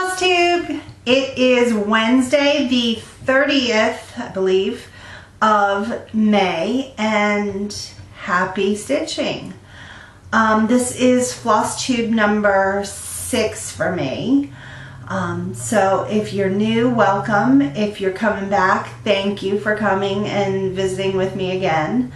Flosstube. It is Wednesday the 30th, I believe, of May, and happy stitching. This is Flosstube number 6 for me. So if you're new, welcome. If you're coming back, thank you for coming and visiting with me again.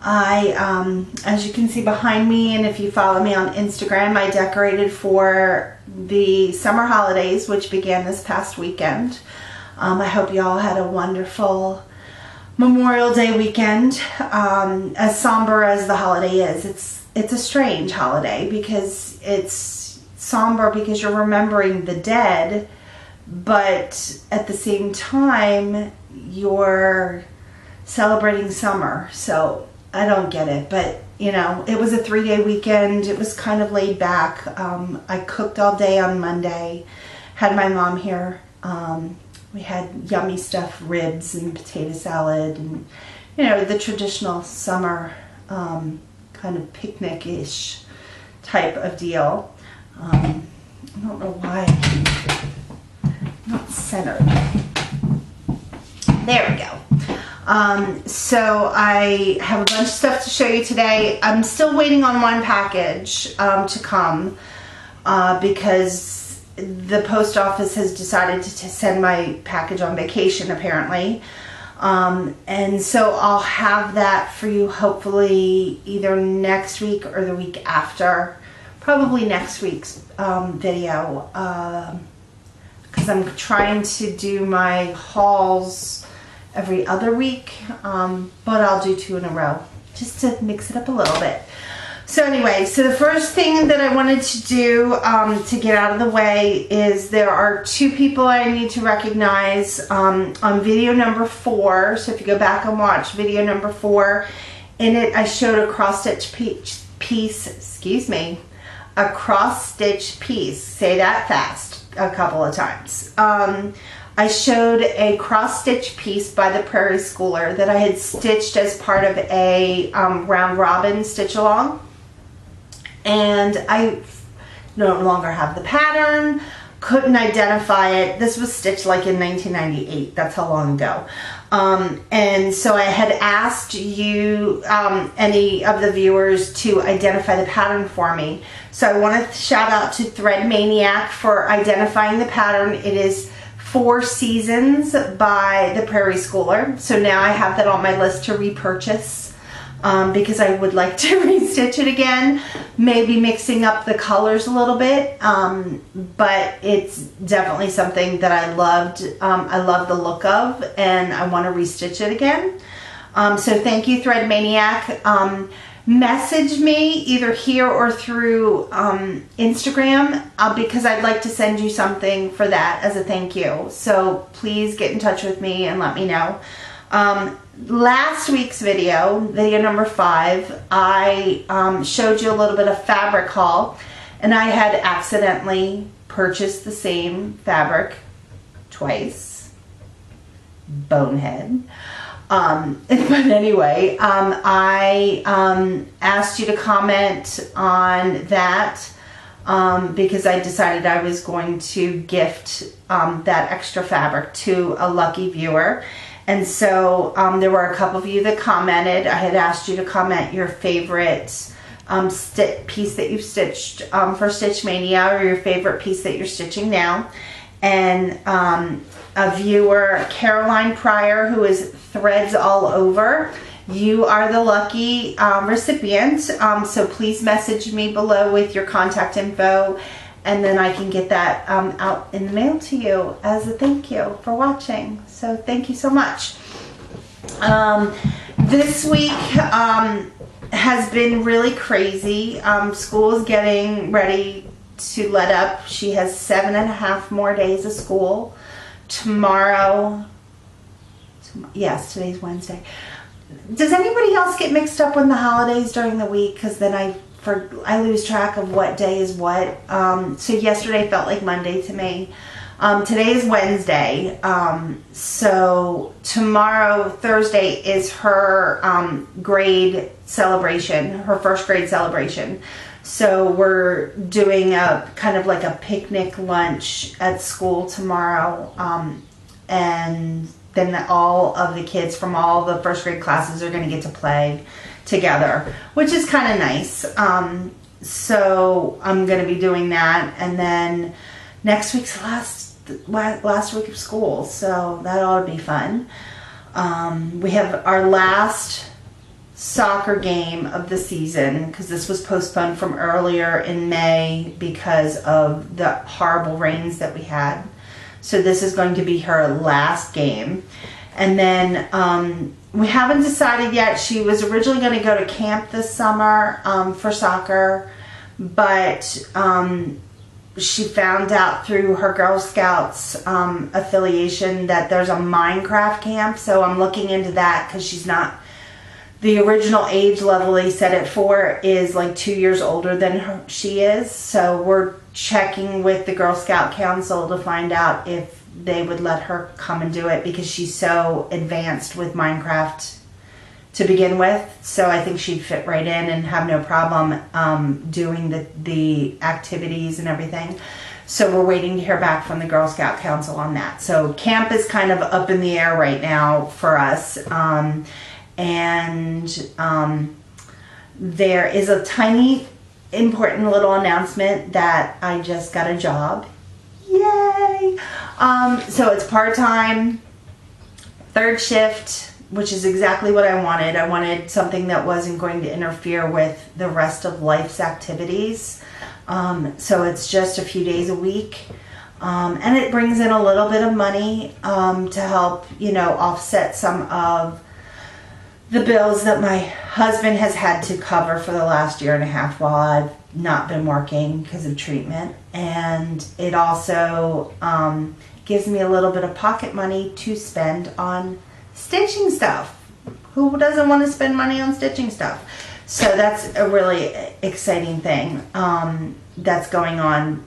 As you can see behind me, and if you follow me on Instagram, I decorated for the summer holidays, which began this past weekend. I hope you all had a wonderful Memorial Day weekend. As somber as the holiday is, it's a strange holiday because it's somber because you're remembering the dead, but at the same time you're celebrating summer. So I don't get it, but you know, it was a 3-day weekend. It was kind of laid back. I cooked all day on Monday, had my mom here. We had yummy stuffed ribs and potato salad and, you know, the traditional summer kind of picnic-ish type of deal. I don't know why it's not centered. There we go. So I have a bunch of stuff to show you today. I'm still waiting on one package to come because the post office has decided to send my package on vacation apparently. And so I'll have that for you hopefully either next week or the week after. Probably next week's video because I'm trying to do my hauls every other week, but I'll do 2 in a row just to mix it up a little bit. So anyway, so the first thing that I wanted to do to get out of the way is there are 2 people I need to recognize on video number 4. So if you go back and watch video number 4, in it I showed a cross-stitch piece, excuse me, a cross-stitch piece, say that fast a couple of times. I showed a cross-stitch piece by the Prairie Schooler that I had stitched as part of a round robin stitch along, and I no longer have the pattern, couldn't identify it. This was stitched like in 1998, that's how long ago. And so I had asked you, any of the viewers, to identify the pattern for me. So I want to shout out to Thread Maniac for identifying the pattern. It is 4 Seasons by the Prairie Schooler. So now I have that on my list to repurchase because I would like to restitch it again, maybe mixing up the colors a little bit, but it's definitely something that I loved. I love the look of, and I want to restitch it again. So thank you, Thread Maniac. Message me either here or through Instagram because I'd like to send you something for that as a thank you. So please get in touch with me and let me know. Last week's video, video number 5, I showed you a little bit of fabric haul, and I had accidentally purchased the same fabric twice. Bonehead. But anyway, I asked you to comment on that because I decided I was going to gift that extra fabric to a lucky viewer. And so there were a couple of you that commented. I had asked you to comment your favorite piece that you've stitched for Stitch Mania, or your favorite piece that you're stitching now. And a viewer, Caroline Pryor, who is Threads All Over, you are the lucky recipient. So please message me below with your contact info, and then I can get that out in the mail to you as a thank you for watching. So thank you so much. This week has been really crazy. School is getting ready to let up. She has 7.5 more days of school. Tomorrow, yes, today's Wednesday. Does anybody else get mixed up when the holidays during the week? Because then I lose track of what day is what. So yesterday felt like Monday to me. Today is Wednesday. So tomorrow, Thursday, is her grade celebration, her first grade celebration. So we're doing a kind of like a picnic lunch at school tomorrow. And then all of the kids from all the first grade classes are going to get to play together, which is kind of nice. So I'm going to be doing that. And then next week's last week of school. So that ought to be fun. We have our last soccer game of the season, because this was postponed from earlier in May because of the horrible rains that we had. So this is going to be her last game. And then we haven't decided yet. She was originally going to go to camp this summer for soccer, but she found out through her Girl Scouts affiliation that there's a Minecraft camp. So I'm looking into that, because she's not, the original age level they set it for is like 2 years older than she is. So we're checking with the Girl Scout Council to find out if they would let her come and do it, because she's so advanced with Minecraft to begin with. So I think she'd fit right in and have no problem doing the activities and everything. So we're waiting to hear back from the Girl Scout Council on that. So camp is kind of up in the air right now for us. There is a tiny important little announcement that I just got a job. Yay! So it's part-time, third shift, which is exactly what I wanted. I wanted something that wasn't going to interfere with the rest of life's activities. So it's just a few days a week. And it brings in a little bit of money to help, offset some of the bills that my husband has had to cover for the last year and a half while I've not been working because of treatment. And it also gives me a little bit of pocket money to spend on stitching stuff. Who doesn't want to spend money on stitching stuff? So that's a really exciting thing that's going on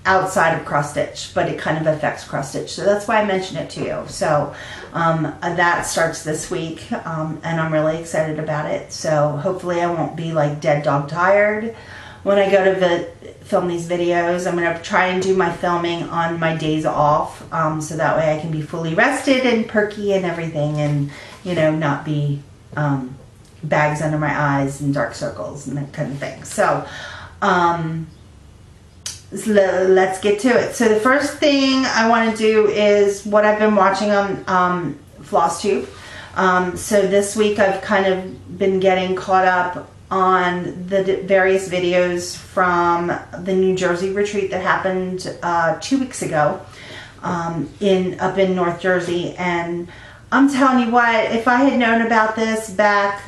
outside of cross stitch, but it kind of affects cross stitch. So that's why I mentioned it to you. So that starts this week, and I'm really excited about it. So hopefully I won't be like dead dog tired when I go to film these videos. I'm going to try and do my filming on my days off, so that way I can be fully rested and perky and everything, and not be bags under my eyes and dark circles and that kind of thing. So let's get to it. So the first thing I want to do is what I've been watching on Flosstube. So this week I've kind of been getting caught up on the various videos from the New Jersey retreat that happened 2 weeks ago up in North Jersey. And I'm telling you what, if I had known about this back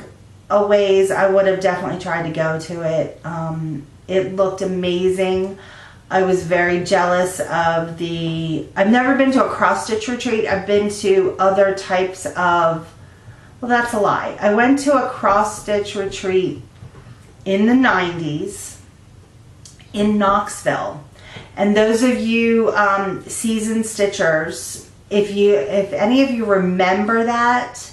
a ways, I would have definitely tried to go to it. It looked amazing. I was very jealous of I've never been to a cross-stitch retreat. I've been to other types of, well, that's a lie. I went to a cross-stitch retreat in the 90s in Knoxville. And those of you seasoned stitchers, if any of you remember that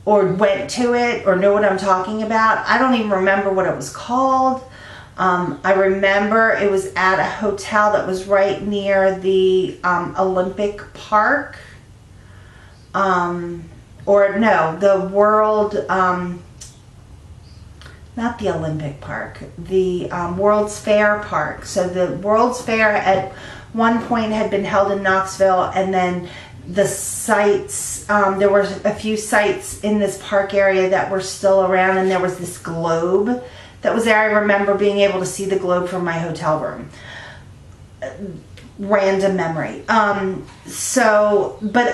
or went to it or know what I'm talking about, I don't even remember what it was called. I remember it was at a hotel that was right near the Olympic Park, or no, the World, not the Olympic Park, the World's Fair Park. So the World's Fair at one point had been held in Knoxville, and then the sites, there were a few sites in this park area that were still around, and there was this globe that was there. I remember being able to see the globe from my hotel room. Random memory. But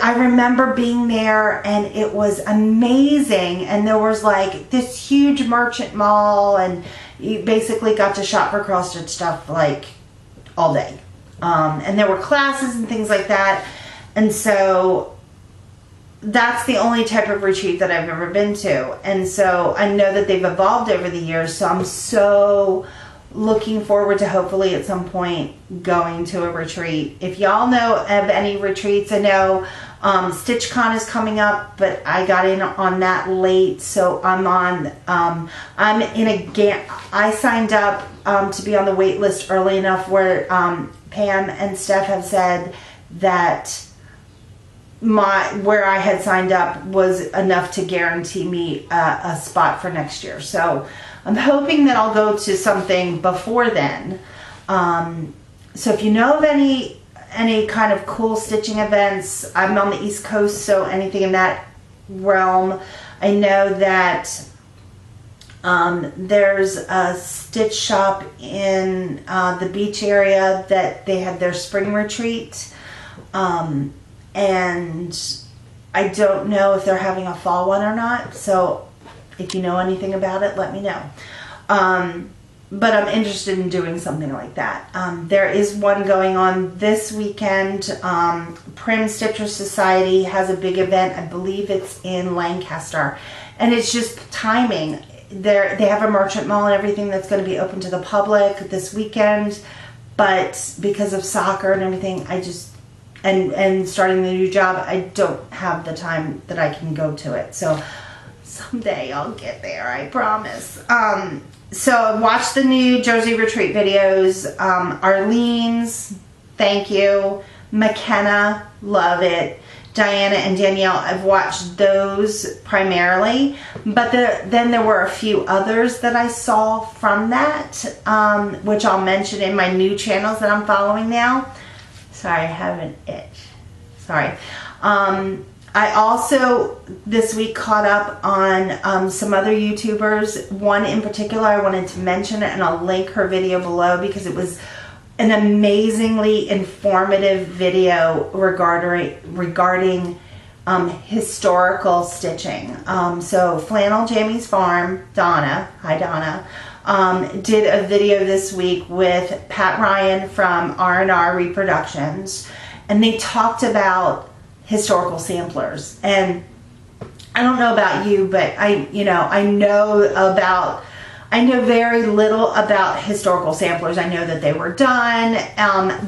I remember being there, and it was amazing. And there was like this huge merchant mall, and you basically got to shop for cross stitch stuff like all day. And there were classes and things like that. And so that's the only type of retreat that I've ever been to. And so I know that they've evolved over the years. So I'm so looking forward to hopefully at some point going to a retreat. If y'all know of any retreats, I know StitchCon is coming up, but I got in on that late, so I'm I signed up to be on the wait list early enough where Pam and Steph have said that where I had signed up was enough to guarantee me a spot for next year. So I'm hoping that I'll go to something before then. So if you know of any kind of cool stitching events, I'm on the East Coast, so anything in that realm. I know that there's a stitch shop in the beach area that they had their spring retreat. And I don't know if they're having a fall one or not, so if you know anything about it, let me know. But I'm interested in doing something like that. There is one going on this weekend. Prim Stitcher Society has a big event. I believe it's in Lancaster. And it's just timing. They have a merchant mall and everything that's going to be open to the public this weekend. But because of soccer and everything, and starting the new job, I don't have the time that I can go to it. So someday I'll get there, I promise. So watch the New Jersey retreat videos. Arlene's, thank you. McKenna, love it. Diana and Danielle, I've watched those primarily. But then there were a few others that I saw from that, which I'll mention in my new channels that I'm following now. Sorry, I have an itch. Sorry. I also this week caught up on some other YouTubers. One in particular I wanted to mention, and I'll link her video below because it was an amazingly informative video regarding historical stitching. So Flannel Jammies Farm, Donna, hi Donna, did a video this week with Pat Ryan from R&R Reproductions, and they talked about historical samplers. And I don't know about you, but I know very little about historical samplers. I know that they were done,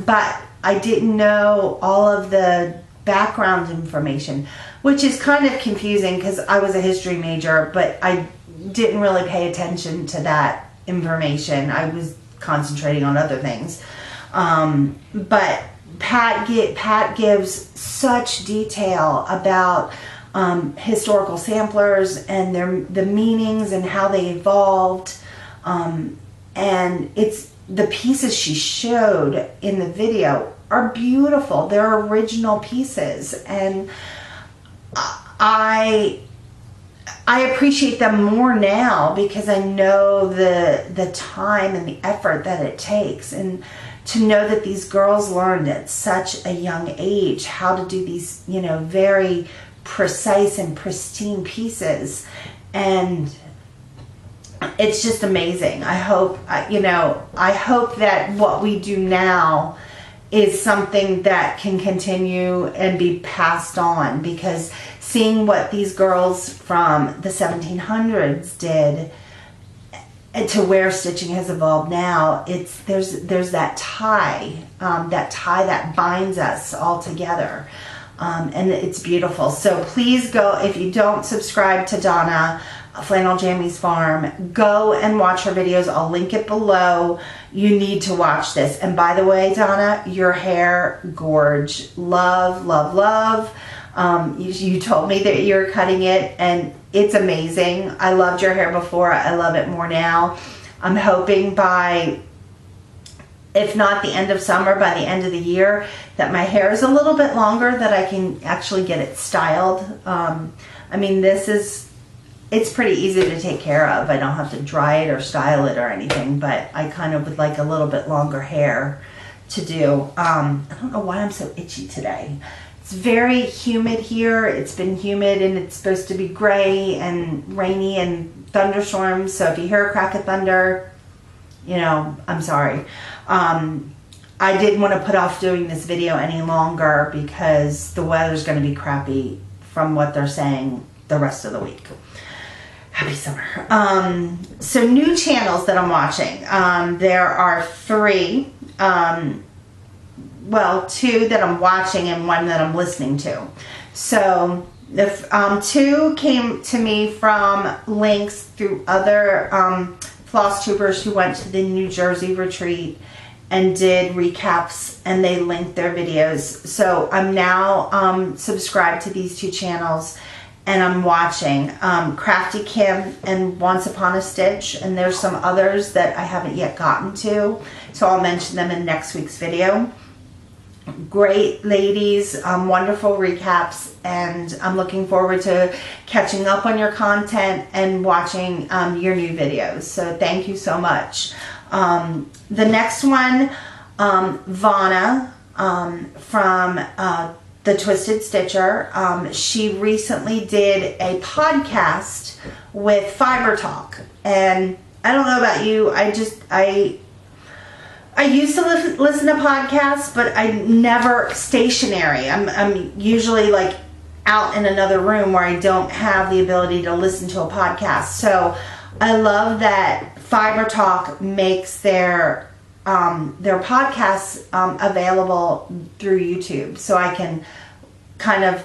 but I didn't know all of the background information, which is kind of confusing because I was a history major, but I didn't really pay attention to that information. I was concentrating on other things. But Pat gives such detail about historical samplers and the meanings and how they evolved. And the pieces she showed in the video are beautiful. They're original pieces, and I appreciate them more now because I know the time and the effort that it takes, and to know that these girls learned at such a young age how to do these, very precise and pristine pieces. And it's just amazing. I hope that what we do now is something that can continue and be passed on, because seeing what these girls from the 1700s did to where stitching has evolved now, there's that tie that binds us all together, and it's beautiful. So please go, if you don't subscribe to Donna, Flannel Jammies Farm, go and watch her videos. I'll link it below. You need to watch this. And by the way, Donna, your hair, gorge. Love, love, love. You told me that you're cutting it, and it's amazing. I loved your hair before. I love it more now. I'm hoping by, if not the end of summer, by the end of the year, that my hair is a little bit longer, that I can actually get it styled. I mean, it's pretty easy to take care of. I don't have to dry it or style it or anything, but I kind of would like a little bit longer hair to do. I don't know why I'm so itchy today. It's very humid here. It's been humid, and it's supposed to be gray and rainy and thunderstorms. So if you hear a crack of thunder, I'm sorry. I didn't want to put off doing this video any longer because the weather's going to be crappy from what they're saying the rest of the week. Happy summer. So new channels that I'm watching. There are 3. Well, 2 that I'm watching and 1 that I'm listening to. So the 2 came to me from links through other Flosstubers who went to the New Jersey retreat and did recaps, and they linked their videos. So I'm now subscribed to these 2 channels, and I'm watching Crafty Kim and Once Upon a Stitch, and there's some others that I haven't yet gotten to, so I'll mention them in next week's video. Great ladies, wonderful recaps, and I'm looking forward to catching up on your content and watching your new videos. So thank you so much. The next one, Vanna from The Twisted Stitcher. She recently did a podcast with Fiber Talk, and I don't know about you, I used to listen to podcasts, but I never stationary. I'm usually like out in another room where I don't have the ability to listen to a podcast. So I love that Fiber Talk makes their podcasts available through YouTube, so I can kind of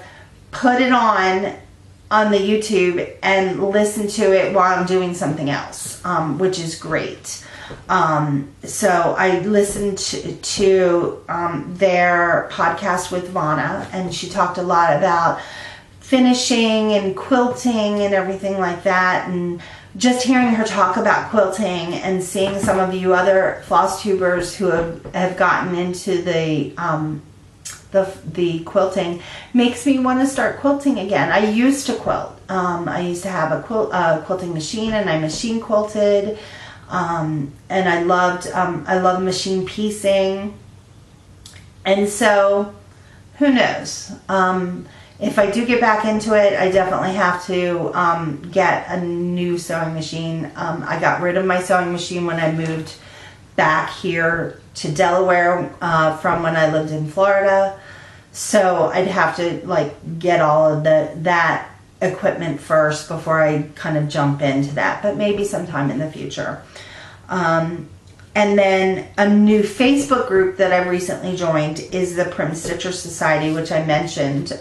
put it on the YouTube and listen to it while I'm doing something else, which is great. So I listened to their podcast with Vanna, and she talked a lot about finishing and quilting and everything like that, and just hearing her talk about quilting and seeing some of you other Flosstubers who have gotten into the quilting makes me want to start quilting again. I used to quilt. I used to have a quilting machine, and I machine quilted. And I love machine piecing. And so, who knows? If I do get back into it, I definitely have to get a new sewing machine. I got rid of my sewing machine when I moved back here to Delaware from when I lived in Florida. So I'd have to like get all of that equipment first before I kind of jump into that, but maybe sometime in the future. And then a new Facebook group that I've recently joined is the Prim Stitcher Society, which I mentioned.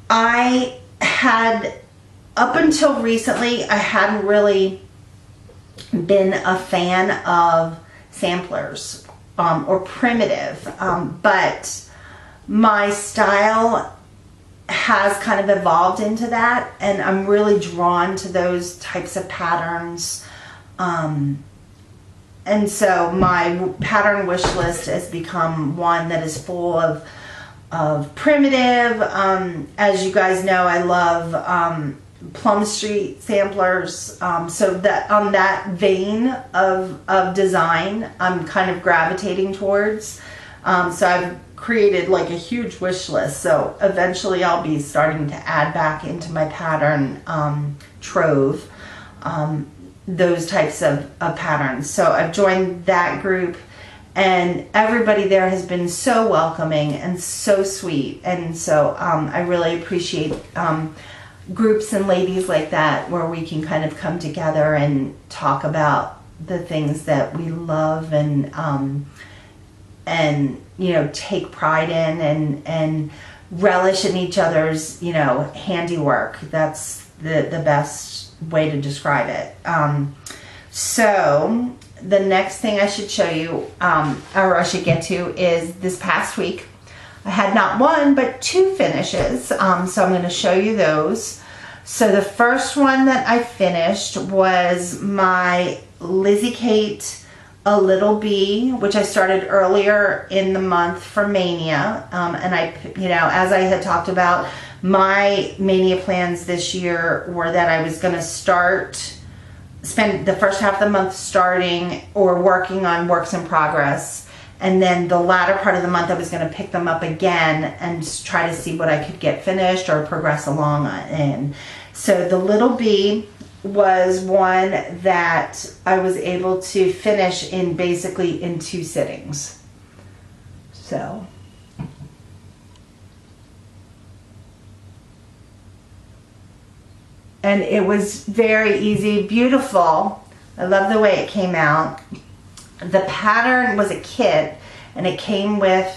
I had, up until recently, I hadn't really been a fan of samplers or primitive, but my style has kind of evolved into that, and I'm really drawn to those types of patterns. And so my pattern wish list has become one that is full of primitive. As you guys know, I love Plum Street samplers. So that on that vein of design, I'm kind of gravitating towards. So I've created like a huge wish list. So eventually I'll be starting to add back into my pattern trove those types of patterns. So I've joined that group, and everybody there has been so welcoming and so sweet. And so I really appreciate groups and ladies like that, where we can kind of come together and talk about the things that we love and you know, take pride in and relish in each other's, you know, handiwork. That's the best way to describe it. So the next thing I should show you, or I should get to, is this past week I had not 1 but 2 finishes. So I'm going to show you those. So the first one that I finished was my Lizzie Kate A Little Bee, which I started earlier in the month for Maynia. And I, you know, as I had talked about, my Maynia plans this year were that I was going to spend the first half of the month starting or working on works in progress, and then the latter part of the month I was going to pick them up again and try to see what I could get finished or progress along in. So the Little Bee was one that I was able to finish in basically in 2 sittings. So and it was very easy, beautiful. I love the way it came out. The pattern was a kit, and it came with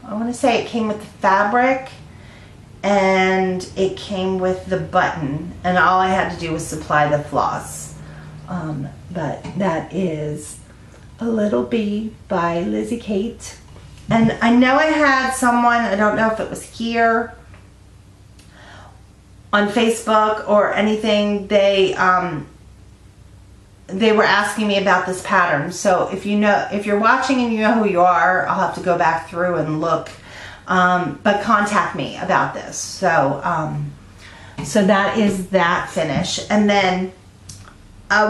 I want to say it came with the fabric, and it came with the button, and all I had to do was supply the floss. But that is A Little Bee by Lizzie Kate. And I know I had someone, I don't know if it was here on Facebook or anything, they were asking me about this pattern. So if you're watching and you know who you are, I'll have to go back through and look. But contact me about this. So so that is that finish. And then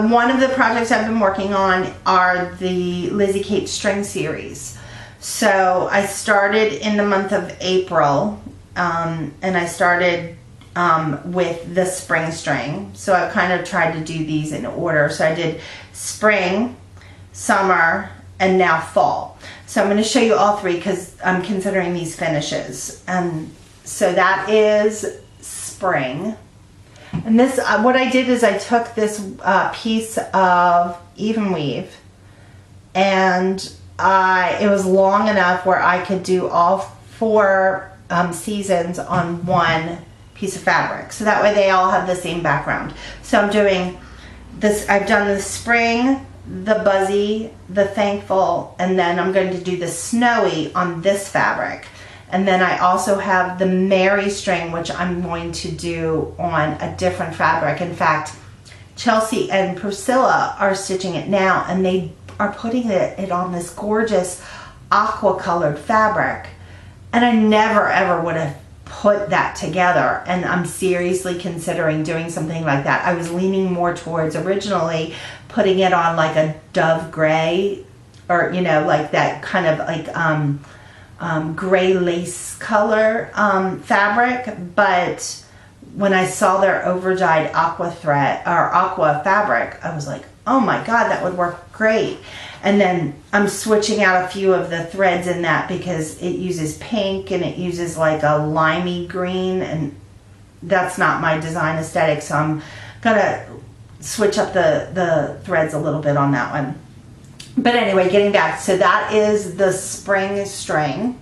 one of the projects I've been working on are the Lizzie Kate string series. So I started in the month of April, and I started with the spring string. So I kind of tried to do these in order. So I did spring, summer, and now fall. So I'm going to show you all three because I'm considering these finishes. And so that is spring. And this, what I did is I took this piece of even weave, and it was long enough where I could do all 4 seasons on one piece of fabric. So that way they all have the same background. So I'm doing this, I've done the spring, the buzzy, the thankful, and then I'm going to do the snowy on this fabric. And then I also have the Mary string, which I'm going to do on a different fabric. In fact, Chelsea and Priscilla are stitching it now, and they are putting it on this gorgeous aqua colored fabric. And I never ever would have put that together, and I'm seriously considering doing something like that. I was leaning more towards originally putting it on like a dove gray, or you know, like that kind of like gray lace color fabric, but when I saw their overdyed aqua thread or aqua fabric, I was like, oh my god, that would work great. And then I'm switching out a few of the threads in that because it uses pink and it uses like a limey green, and that's not my design aesthetic, so I'm gonna switch up the threads a little bit on that one. But anyway, getting back, so that is the spring string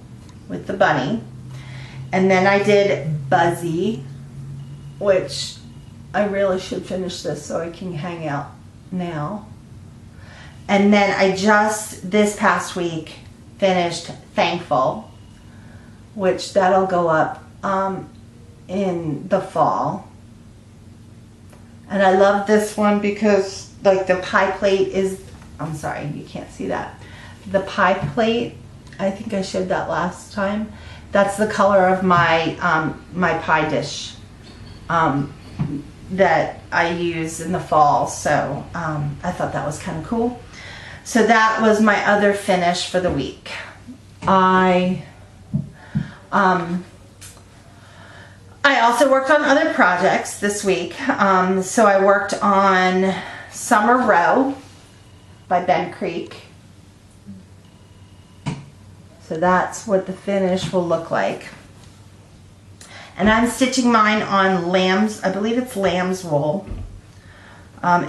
with the bunny. And then I did Buzzy, which I really should finish this so I can hang out now. And then I just, this past week, finished Thankful, which that'll go up in the fall. And I love this one because like the pie plate is, I'm sorry, you can't see that. The pie plate, I think I showed that last time. That's the color of my my pie dish that I use in the fall. So I thought that was kind of cool. So that was my other finish for the week. I also worked on other projects this week. So I worked on Summer Row by Bent Creek. So that's what the finish will look like. And I'm stitching mine on lamb's, I believe it's lamb's wool.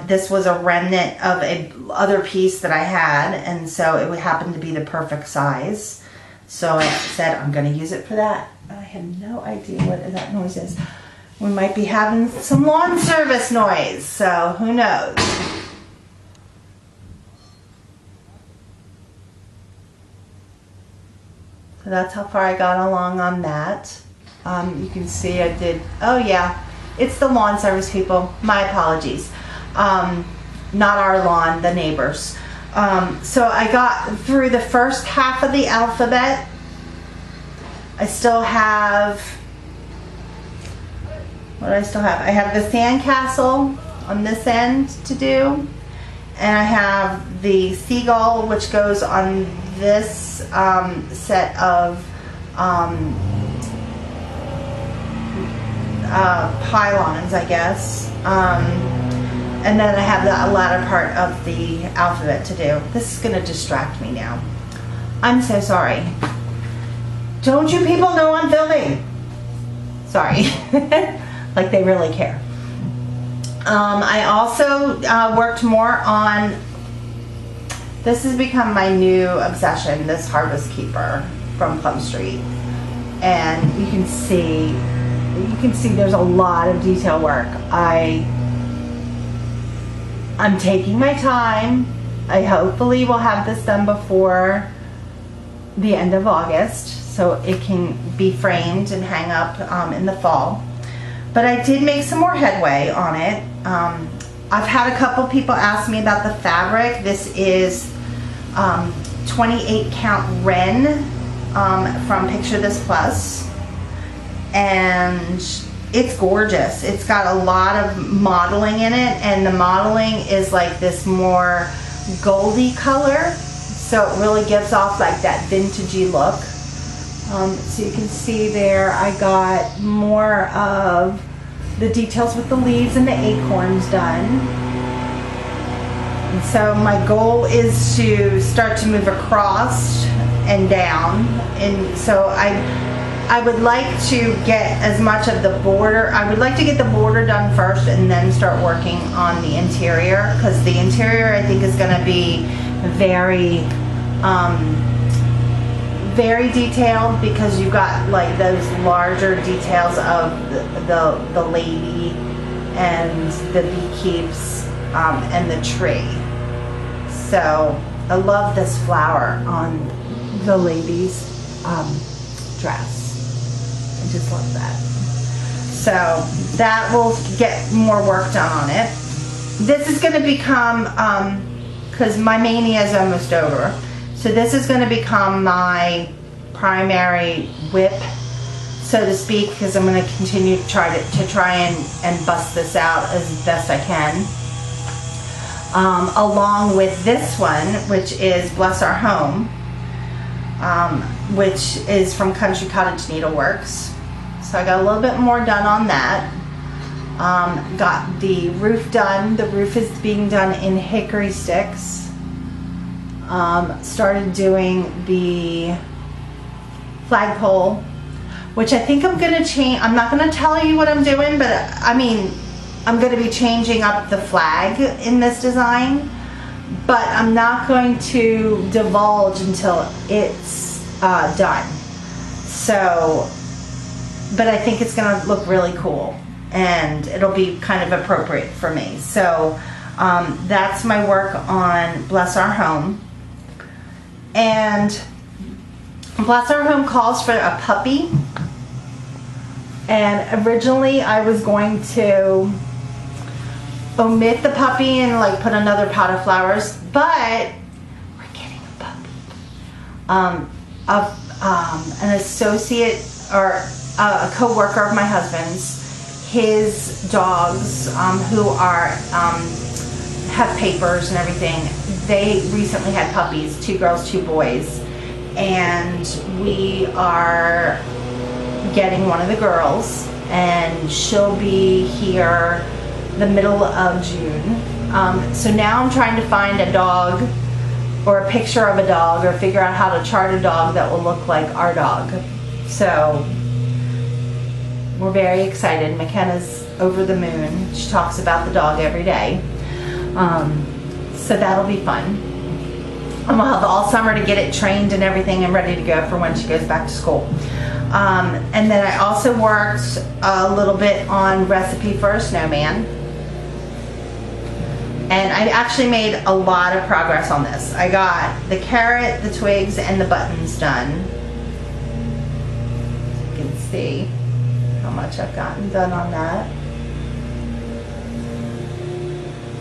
This was a remnant of a other piece that I had, and so it would happen to be the perfect size. So I said I'm going to use it for that. I have no idea what that noise is. We might be having some lawn service noise, so who knows. So that's how far I got along on that. You can see I did, oh yeah, it's the lawn service people. My apologies. Not our lawn, the neighbors. So I got through the first half of the alphabet. I still have, what do I still have? I have the sandcastle on this end to do. And I have the seagull, which goes on this set of pylons, I guess. And then I have the latter part of the alphabet to do. This is going to distract me now. I'm so sorry. Don't you people know I'm filming? Sorry. Like they really care. I also worked more on, this has become my new obsession, this Harvest Keeper from Plum Street. And you can see there's a lot of detail work. I'm taking my time. I hopefully will have this done before the end of August, so it can be framed and hang up in the fall. But I did make some more headway on it. I've had a couple people ask me about the fabric. This is 28 count Ren from Picture This Plus, and it's gorgeous. It's got a lot of modeling in it, and the modeling is like this more goldy color, so it really gives off like that vintagey look. So you can see there I got more of the details with the leaves and the acorns done. And so my goal is to start to move across and down, and so I would like to get as much of the border. I would like to get the border done first and then start working on the interior, because the interior I think is going to be very very detailed, because you've got like those larger details of the lady and the beekeeps and the tree. So I love this flower on the lady's dress. I just love that. So that will get more work done on it. This is going to become, because my Maynia is almost over, so this is going to become my primary whip, so to speak, because I'm going to continue to try and bust this out as best I can. Along with this one, which is Bless Our Home, which is from Cottage Needleworks. So I got a little bit more done on that. Got the roof done. The roof is being done in hickory sticks. Started doing the flagpole, which I think I'm going to change. I'm not going to tell you what I'm doing, but I mean, I'm going to be changing up the flag in this design, but I'm not going to divulge until it's done. So, but I think it's going to look really cool, and it'll be kind of appropriate for me. So that's my work on Bless Our Home. And Bless Our Home calls for a puppy, and originally I was going to omit the puppy and like put another pot of flowers, but we're getting a puppy. An associate or a co-worker of my husband's, his dogs who are have papers and everything, they recently had puppies, 2 girls, 2 boys, and we are getting one of the girls, and she'll be here the middle of June. So now I'm trying to find a dog or a picture of a dog, or figure out how to chart a dog that will look like our dog. So we're very excited. McKenna's over the moon. She talks about the dog every day. So that'll be fun. I'm gonna have all summer to get it trained and everything and ready to go for when she goes back to school. And then I also worked a little bit on Recipe for a Snowman. And I actually made a lot of progress on this. I got the carrot, the twigs, and the buttons done. You can see how much I've gotten done on that.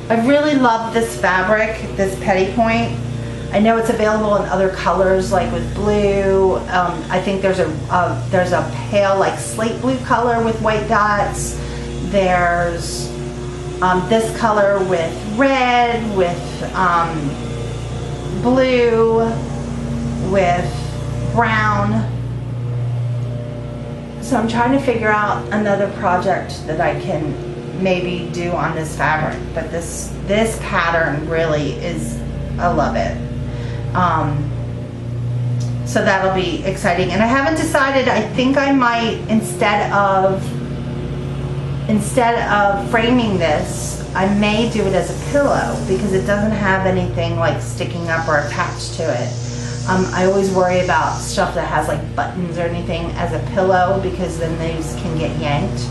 I really love this fabric, this petty point. I know it's available in other colors, like with blue. I think there's a pale, like slate blue color with white dots. There's this color with red, with blue, with brown. So I'm trying to figure out another project that I can maybe do on this fabric, but this pattern really is, I love it. So that'll be exciting. And I haven't decided, I think I might, instead of instead of framing this, I may do it as a pillow because it doesn't have anything like sticking up or attached to it. I always worry about stuff that has like buttons or anything as a pillow because then these can get yanked.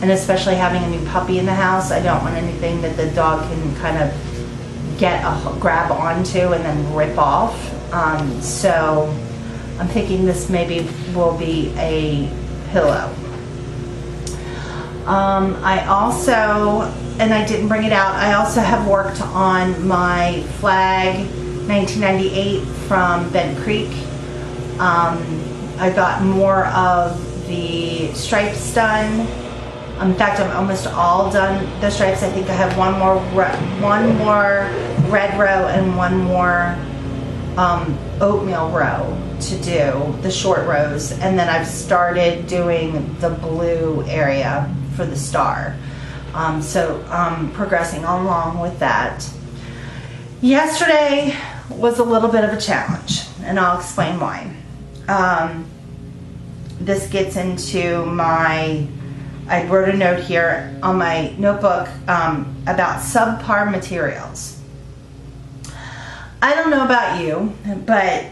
And especially having a new puppy in the house, I don't want anything that the dog can kind of grab onto and then rip off. So I'm thinking this maybe will be a pillow. I also, and I didn't bring it out, I also have worked on my flag 1998 from Bent Creek. I got more of the stripes done. In fact, I'm almost all done the stripes. I think I have one more red row and one more oatmeal row to do, the short rows, and then I've started doing the blue area for the star. So I'm progressing along with that. Yesterday was a little bit of a challenge, and I'll explain why. This gets into I wrote a note here on my notebook about subpar materials. I don't know about you, but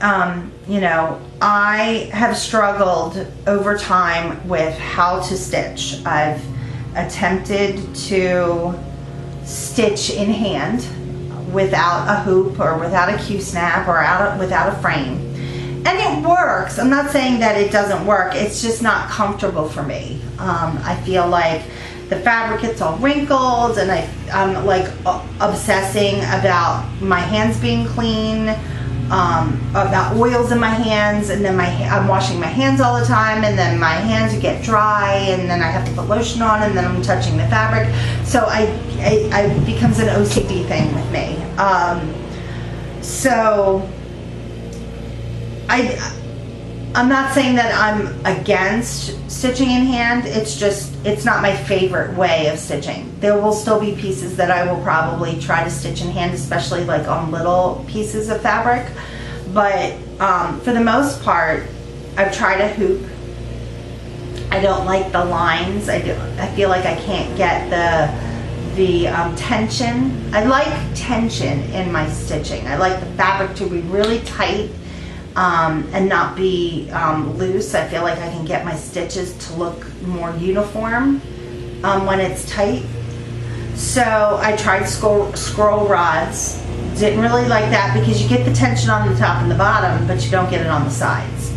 you know, I have struggled over time with how to stitch. I've attempted to stitch in hand without a hoop or without a Q-snap or without a frame. And it works. I'm not saying that it doesn't work. It's just not comfortable for me. I feel like the fabric gets all wrinkled, and I'm like obsessing about my hands being clean, about oils in my hands, and then I'm washing my hands all the time, and then my hands get dry, and then I have to put lotion on, and then I'm touching the fabric. So it becomes an OCD thing with me. So I'm not saying that I'm against stitching in hand. It's just, it's not my favorite way of stitching. There will still be pieces that I will probably try to stitch in hand, especially like on little pieces of fabric. But for the most part, I've tried a hoop. I don't like the lines. I feel like I can't get the tension. I like tension in my stitching. I like the fabric to be really tight and not be loose. I feel like I can get my stitches to look more uniform when it's tight. So I tried scroll rods. Didn't really like that because you get the tension on the top and the bottom, but you don't get it on the sides.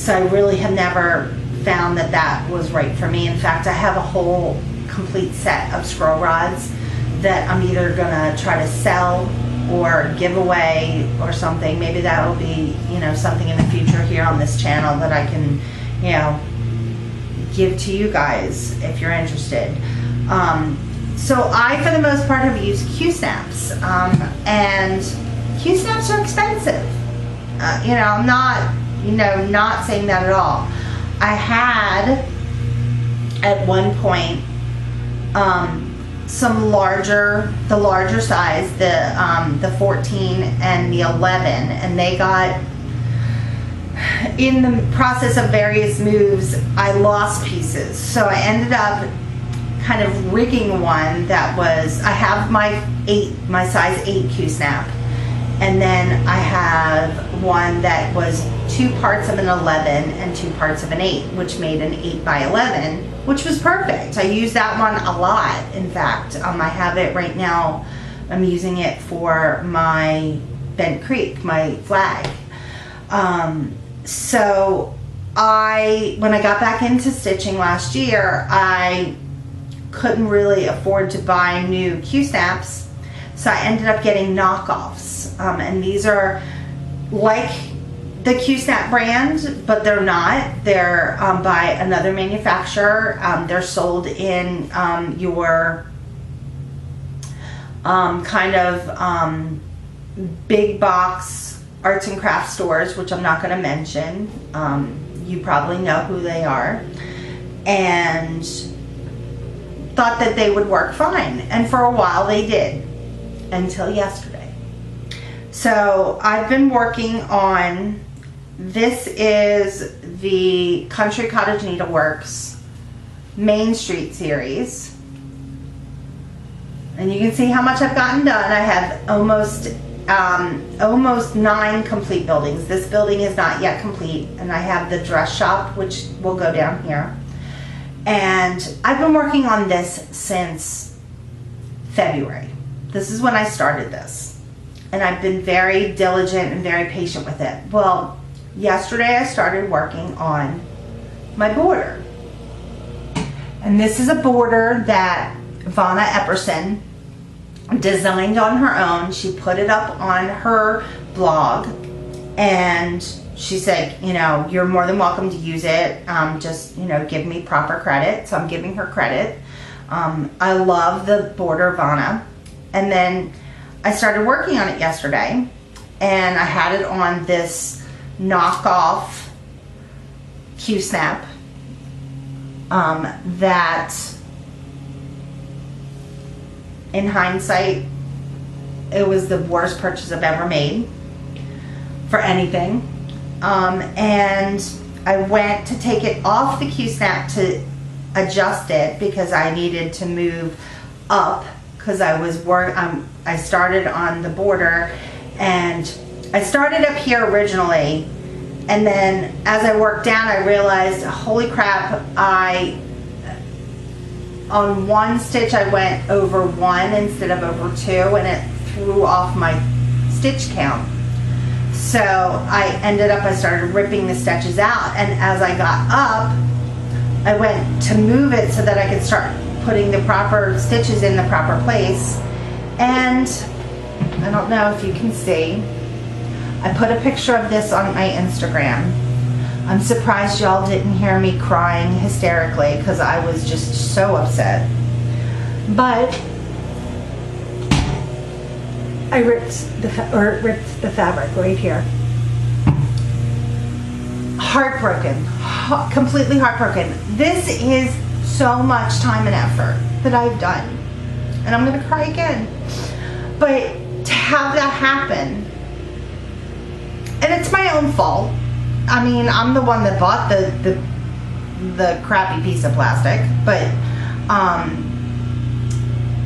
So I really have never found that was right for me. In fact, I have a whole complete set of scroll rods that I'm either gonna try to sell or give away or something. Maybe that will be, you know, something in the future here on this channel that I can, you know, give to you guys if you're interested. So I, for the most part, have used Q-snaps, and Q-snaps are expensive. You know, I'm not, you know, not saying that at all. I had at one point some the larger size, the 14 and the 11, and they got, in the process of various moves, I lost pieces. So I ended up kind of rigging one that was, I have my size 8 Q-snap, and then I have one that was 2 parts of an 11 and 2 parts of an 8, which made an 8 by 11, which was perfect. I use that one a lot. In fact, I have it right now. I'm using it for my Bent Creek, my flag. So when I got back into stitching last year, I couldn't really afford to buy new Q-snaps, so I ended up getting knockoffs, and these are like the Q-snap brand, but they're not. They're by another manufacturer. They're sold in your kind of big box arts and crafts stores, which I'm not going to mention. You probably know who they are, and thought that they would work fine, and for a while they did, until yesterday. So I've been working on, this is the Country Cottage Needleworks Main Street series. And you can see how much I've gotten done. I have almost 9 complete buildings. This building is not yet complete, and I have the dress shop, which will go down here. And I've been working on this since February. This is when I started this, and I've been very diligent and very patient with it. Well, yesterday I started working on my border, and this is a border that Vanna Epperson designed on her own. She put it up on her blog, and she said, you know, you're more than welcome to use it. Just, you know, give me proper credit. So I'm giving her credit. I love the border, Vanna. And then I started working on it yesterday, and I had it on this knockoff Q-snap that, in hindsight, it was the worst purchase I've ever made for anything. And I went to take it off the Q-snap to adjust it because I needed to move up, because I started on the border, and I started up here originally, and then as I worked down I realized, holy crap, on one stitch I went over 1 instead of over 2, and it threw off my stitch count. So I started ripping the stitches out, and as I got up, I went to move it so that I could start putting the proper stitches in the proper place. And I don't know if you can see, I put a picture of this on my Instagram. I'm surprised y'all didn't hear me crying hysterically, because I was just so upset. But I ripped the fabric right here. Heartbroken, completely heartbroken. This is so much time and effort that I've done, and I'm gonna cry again. But to have that happen, and it's my own fault. I mean, I'm the one that bought the crappy piece of plastic, but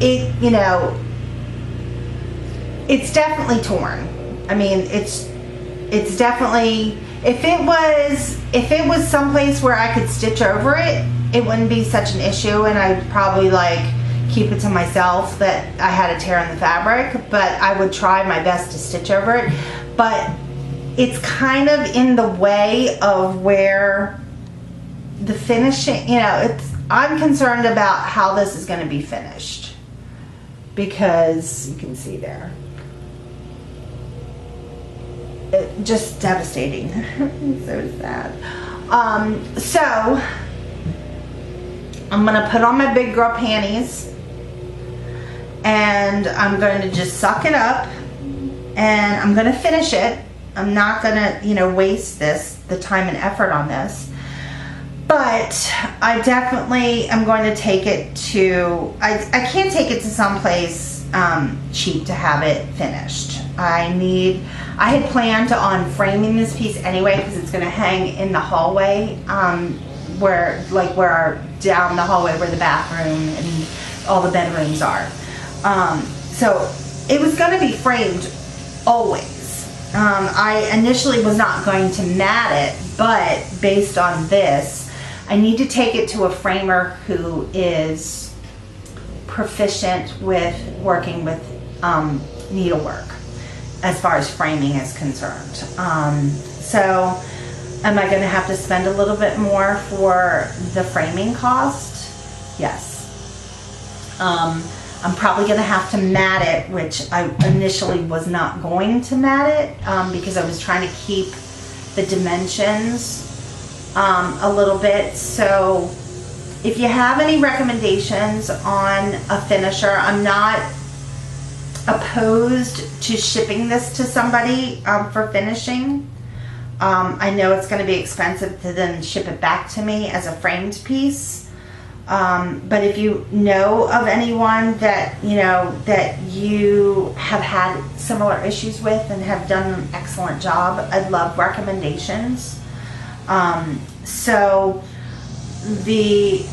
it, you know, it's definitely torn. I mean, it's definitely, if it was someplace where I could stitch over it, it wouldn't be such an issue, and I'd probably like keep it to myself that I had a tear in the fabric, but I would try my best to stitch over it. But it's kind of in the way of where the finishing, you know, I'm concerned about how this is going to be finished, because you can see there, it just devastating. So sad. So I'm gonna put on my big girl panties, and I'm going to just suck it up, and I'm gonna finish it. I'm not gonna, you know, waste the time and effort on this. But I definitely am going to take it to, I can't take it to someplace cheap to have it finished. I had planned on framing this piece anyway, because it's going to hang in the hallway, down the hallway where the bathroom and all the bedrooms are. So it was going to be framed always. I initially was not going to mat it, but based on this, I need to take it to a framer who is proficient with working with needlework as far as framing is concerned. So am I going to have to spend a little bit more for the framing cost? Yes. I'm probably going to have to mat it, which I initially was not going to mat it because I was trying to keep the dimensions a little bit. So if you have any recommendations on a finisher, I'm not opposed to shipping this to somebody for finishing. I know it's going to be expensive to then ship it back to me as a framed piece. But if you know of anyone that you have had similar issues with and have done an excellent job, I'd love recommendations. So the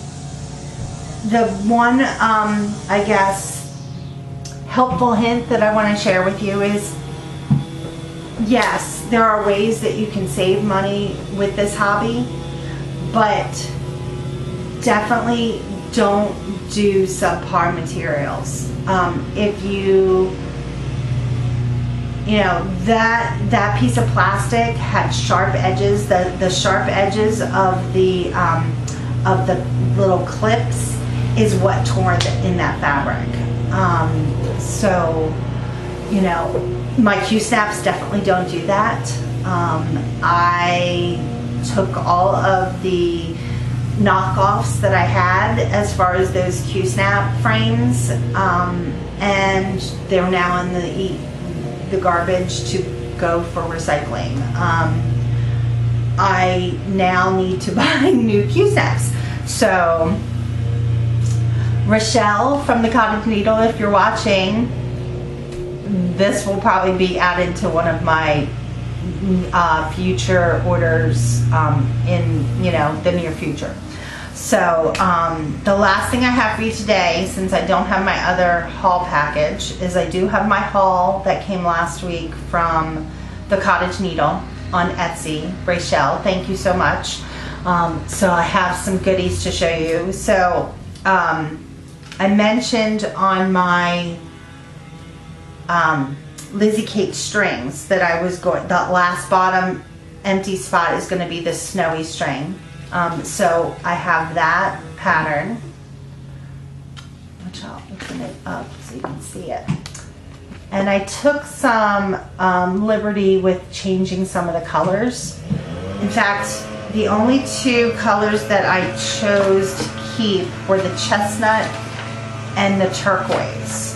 the one, I guess, helpful hint that I want to share with you is, yes, there are ways that you can save money with this hobby, but definitely don't do subpar materials. If you know, that piece of plastic had sharp edges. The sharp edges of the little clips is what tore in that fabric. So, you know, my Q-snaps definitely don't do that. I took all of the knockoffs that I had as far as those Q-snap frames, and they're now in the garbage to go for recycling. I now need to buy new Q-snaps. So Rochelle from the Cottage Needle, if you're watching, this will probably be added to one of my future orders in, you know, the near future. So the last thing I have for you today, since I don't have my other haul package, is I do have my haul that came last week from the Cottage Needle on Etsy. Rachel, thank you so much. So I have some goodies to show you. So I mentioned on my Lizzie Kate strings that I was going, the last bottom empty spot is going to be this snowy string. So I have that pattern, which I'll open it up so you can see it. And I took some liberty with changing some of the colors. In fact, the only two colors that I chose to keep were the chestnut and the turquoise.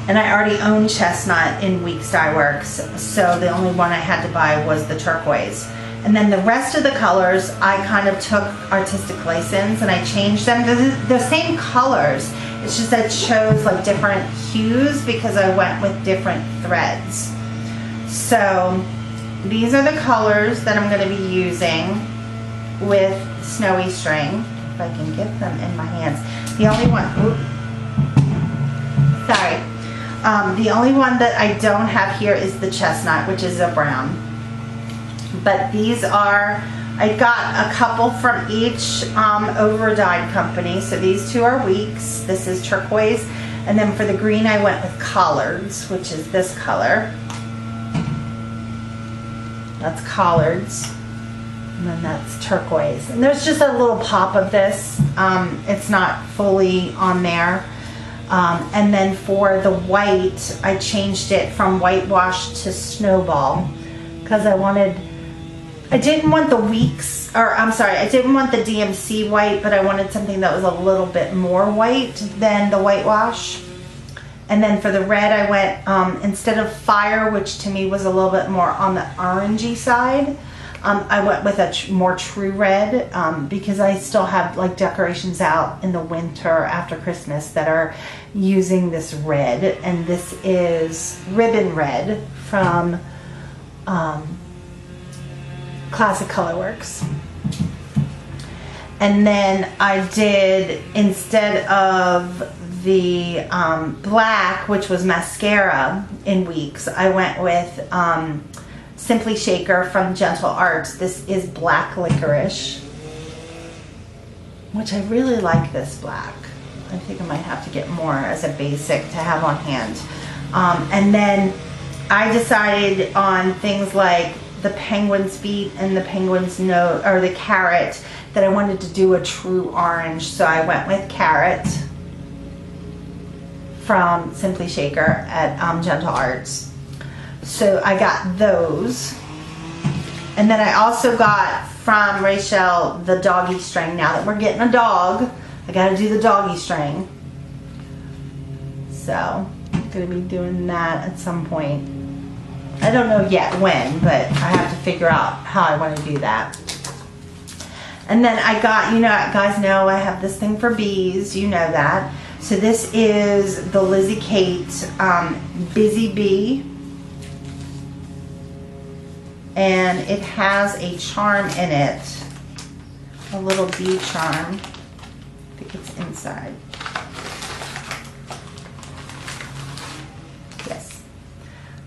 And I already own chestnut in Week Skyworks, so the only one I had to buy was the turquoise. And then the rest of the colors, I kind of took artistic license and I changed them. They're the same colors. It's just I chose like different hues because I went with different threads. So these are the colors that I'm going to be using with snowy string. If I can get them in my hands. The only one, the only one that I don't have here is the chestnut, which is a brown. But these are, I got a couple from each over dyed company. So these two are Weeks. This is turquoise. And then for the green, I went with collards, which is this color. That's collards. And then that's turquoise. And there's just a little pop of this. It's not fully on there. And then for the white, I changed it from whitewash to snowball because I didn't want the Weeks, or I'm sorry, I didn't want the DMC white, but I wanted something that was a little bit more white than the whitewash. And then for the red, I went, instead of fire, which to me was a little bit more on the orangey side, I went with a more true red because I still have like decorations out in the winter after Christmas that are using this red. And this is Ribbon Red from Classic Colorworks. And then I did, instead of the black, which was mascara in Weeks, I went with Simply Shaker from Gentle Arts. This is Black Licorice, which I really like this black. I think I might have to get more as a basic to have on hand. And then I decided on things like the penguin's feet and the penguin's nose, or the carrot, that I wanted to do a true orange. So I went with carrot from Simply Shaker at Gentle Arts. So I got those. And then I also got from Rachel the doggy string. Now that we're getting a dog, I gotta do the doggy string. So I'm gonna be doing that at some point. I don't know yet when, but I have to figure out how I want to do that. And then I got, you know, guys know I have this thing for bees, you know that. So this is the Lizzie Kate Busy Bee. And it has a charm in it, a little bee charm. think it's inside. Yes.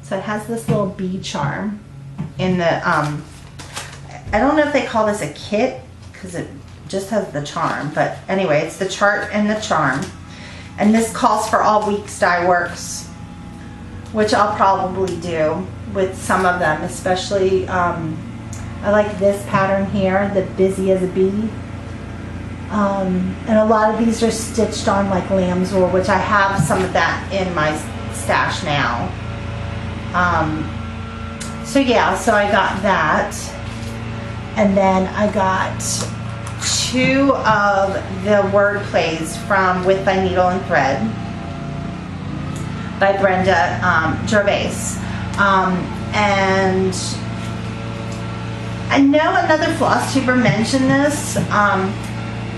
So it has this little bee charm in the, I don't know if they call this a kit because it just has the charm, but anyway, it's the chart and the charm. And this calls for all week Skyworks, which I'll probably do with some of them, especially, I like this pattern here, the busy as a bee. And a lot of these are stitched on like lamb's wool, which I have some of that in my stash now. So yeah, so I got that. And then I got 2 of the Wordplays from With Thy Needle and Thread by Brenda Gervais. And I know another Flosstuber mentioned this,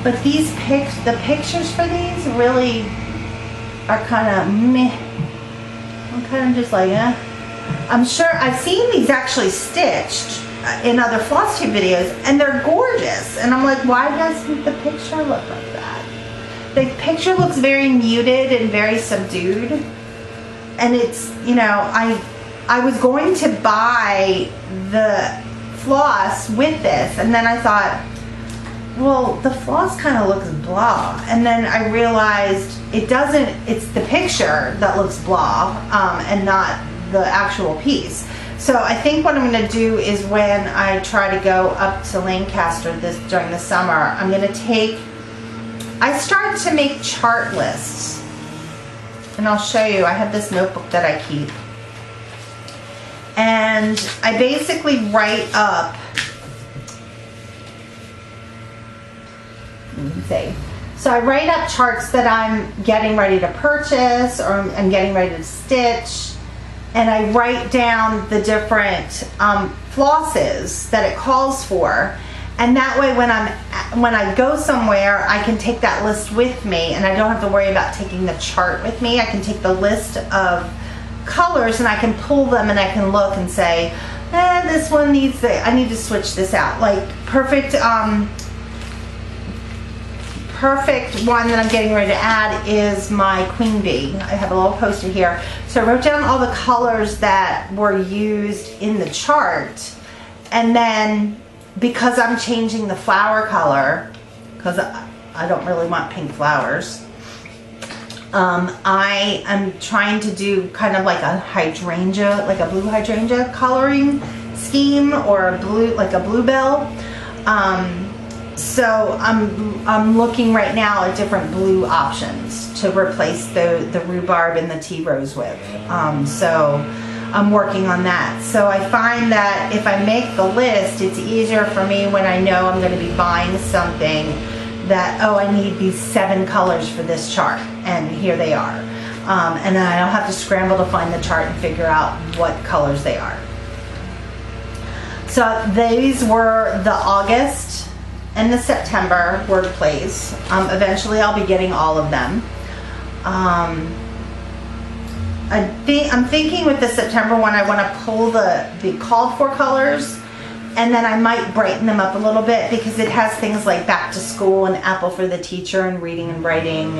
but the pictures for these really are kind of meh. I'm kind of just like, eh. I'm sure I've seen these actually stitched in other Flosstube videos, and they're gorgeous. And I'm like, why doesn't the picture look like that? The picture looks very muted and very subdued. And it's, you know, I was going to buy the floss with this, and then I thought, well, the floss kind of looks blah. And then I realized it doesn't, it's the picture that looks blah, and not the actual piece. So I think what I'm going to do is when I try to go up to Lancaster during the summer, I'm going to take, I started to make chart lists, and I'll show you. I have this notebook that I keep, and I basically write up, let me see. So I write up charts that I'm getting ready to purchase or I'm getting ready to stitch, and I write down the different flosses that it calls for, and that way when I go somewhere, I can take that list with me, and I don't have to worry about taking the chart with me. I can take the list of colors and I can pull them, and I can look and say, this one needs I need to switch this out. Like perfect one that I'm getting ready to add is my queen bee. I have a little poster here. So I wrote down all the colors that were used in the chart, and then because I'm changing the flower color, because I don't really want pink flowers, I am trying to do kind of like a hydrangea, like a blue hydrangea coloring scheme, or a blue, like a bluebell. So I'm looking right now at different blue options to replace the rhubarb and the tea rose with. So I'm working on that. So I find that if I make the list, it's easier for me when I know I'm going to be buying something that, oh, I need these 7 colors for this chart, and here they are. And then I don't have to scramble to find the chart and figure out what colors they are. So these were the August and the September Wordplays. Eventually I'll be getting all of them. I'm thinking with the September one, I want to pull the called for colors, and then I might brighten them up a little bit, because it has things like back to school and apple for the teacher and reading and writing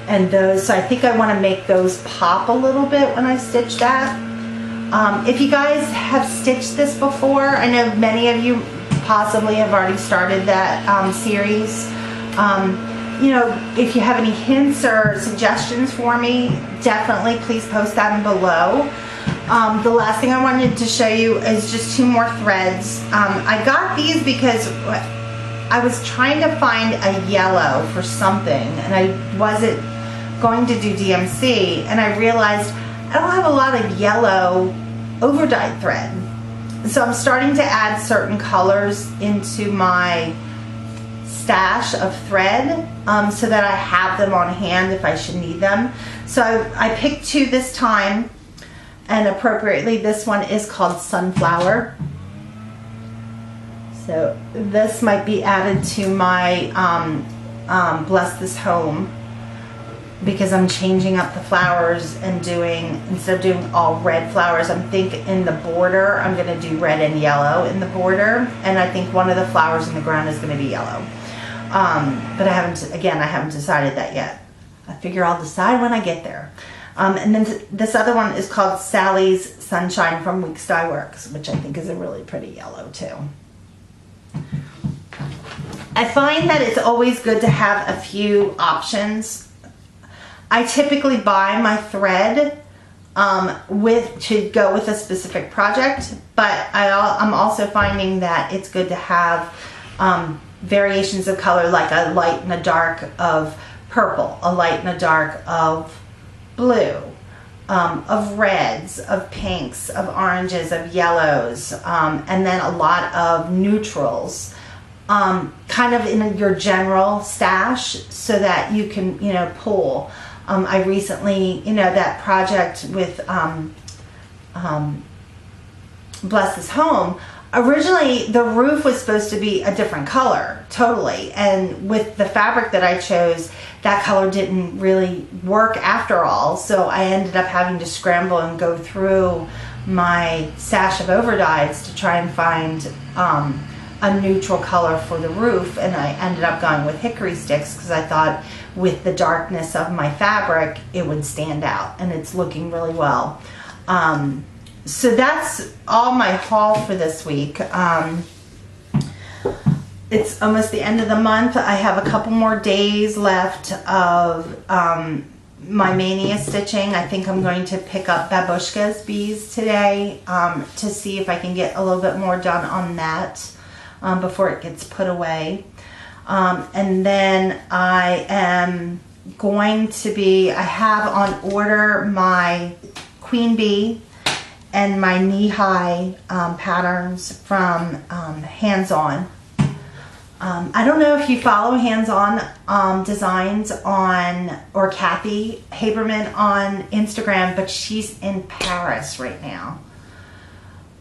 and those. So I think I want to make those pop a little bit when I stitch that. If you guys have stitched this before, I know many of you possibly have already started that series. You know, if you have any hints or suggestions for me, definitely please post that below. The last thing I wanted to show you is just 2 more threads. I got these because I was trying to find a yellow for something, and I wasn't going to do DMC, and I realized I don't have a lot of yellow over-dyed thread. So I'm starting to add certain colors into my stash of thread, so that I have them on hand if I should need them. So I picked 2 this time, and appropriately this one is called Sunflower. So this might be added to my Bless This Home, because I'm changing up the flowers and doing, instead of doing all red flowers, I'm thinking in the border I'm going to do red and yellow in the border, and I think one of the flowers in the ground is going to be yellow. But I haven't decided that yet. I figure I'll decide when I get there. And then this other one is called Sally's Sunshine from Skywork, which I think is a really pretty yellow too. I find that it's always good to have a few options. I typically buy my thread to go with a specific project, but I'm also finding that it's good to have variations of color, like a light and a dark of purple, a light and a dark of blue, of reds, of pinks, of oranges, of yellows, and then a lot of neutrals, kind of in your general stash, so that you can, pull. I recently, that project with Bless This Home, originally the roof was supposed to be a different color, totally, and with the fabric that I chose, that color didn't really work after all, so I ended up having to scramble and go through my stash of overdyes to try and find a neutral color for the roof, and I ended up going with hickory sticks because I thought with the darkness of my fabric it would stand out, and it's looking really well. So that's all my haul for this week. It's almost the end of the month. I have a couple more days left of my Maynia stitching. I think I'm going to pick up Babushka's bees today to see if I can get a little bit more done on that before it gets put away. And then I am going to be, I have on order my Queen Bee and my knee-high patterns from Hands On. I don't know if you follow Hands On Designs or Kathy Haberman on Instagram, but she's in Paris right now.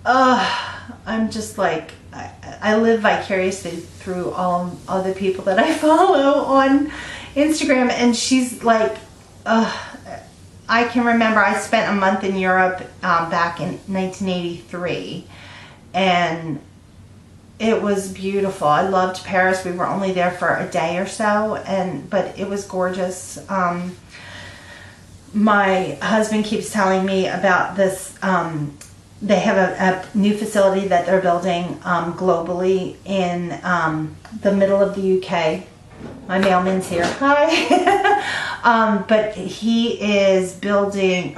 I'm just like, I live vicariously through all other people that I follow on Instagram, and she's like, I can remember I spent a month in Europe back in 1983, and it was beautiful. I loved Paris. We were only there for a day or so, but it was gorgeous. My husband keeps telling me about this. They have a new facility that they're building globally in the middle of the UK. My mailman's here. Hi. But he is building,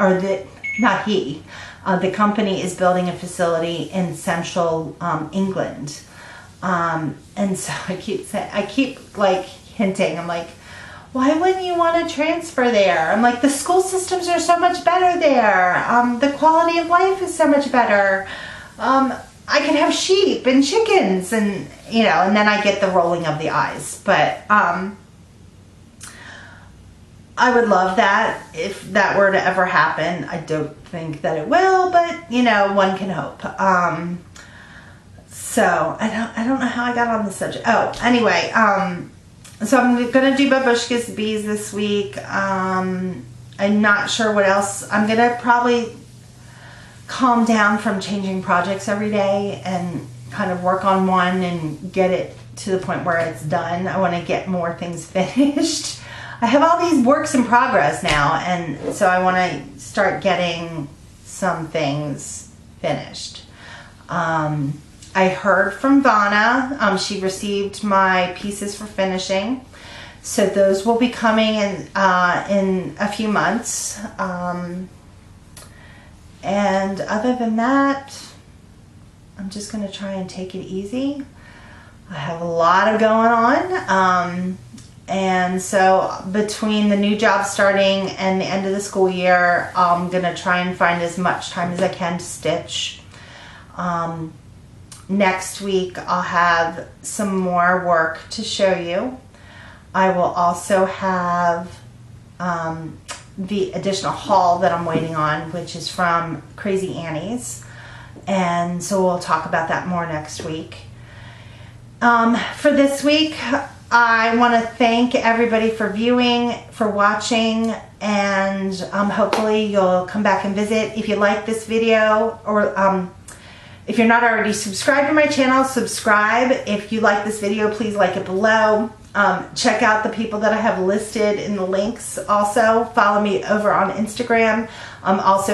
not he, the company is building a facility in central England. And so I keep like hinting, I'm like, why wouldn't you want to transfer there? I'm like, the school systems are so much better there. The quality of life is so much better. I can have sheep and chickens, and and then I get the rolling of the eyes. But I would love that if that were to ever happen. I don't think that it will, but one can hope. So I don't know how I got on the subject. Oh, anyway, so I'm gonna do Babushka's bees this week. I'm not sure what else. I'm gonna probably calm down from changing projects every day and kind of work on one and get it to the point where it's done. I want to get more things finished. I have all these works in progress now, and so I want to start getting some things finished. I heard from Vanna. She received my pieces for finishing, so those will be coming in a few months. And other than that, I'm just going to try and take it easy. I have a lot of going on. And so between the new job starting and the end of the school year, I'm going to try and find as much time as I can to stitch. Next week, I'll have some more work to show you. I will also have the additional haul that I'm waiting on, which is from Crazy Annie's. And so we'll talk about that more next week. For this week, I want to thank everybody for viewing, for watching, and hopefully you'll come back and visit. If you like this video, or if you're not already subscribed to my channel, subscribe. If you like this video, please like it below. Check out the people that I have listed in the links. Also, follow me over on Instagram. Also,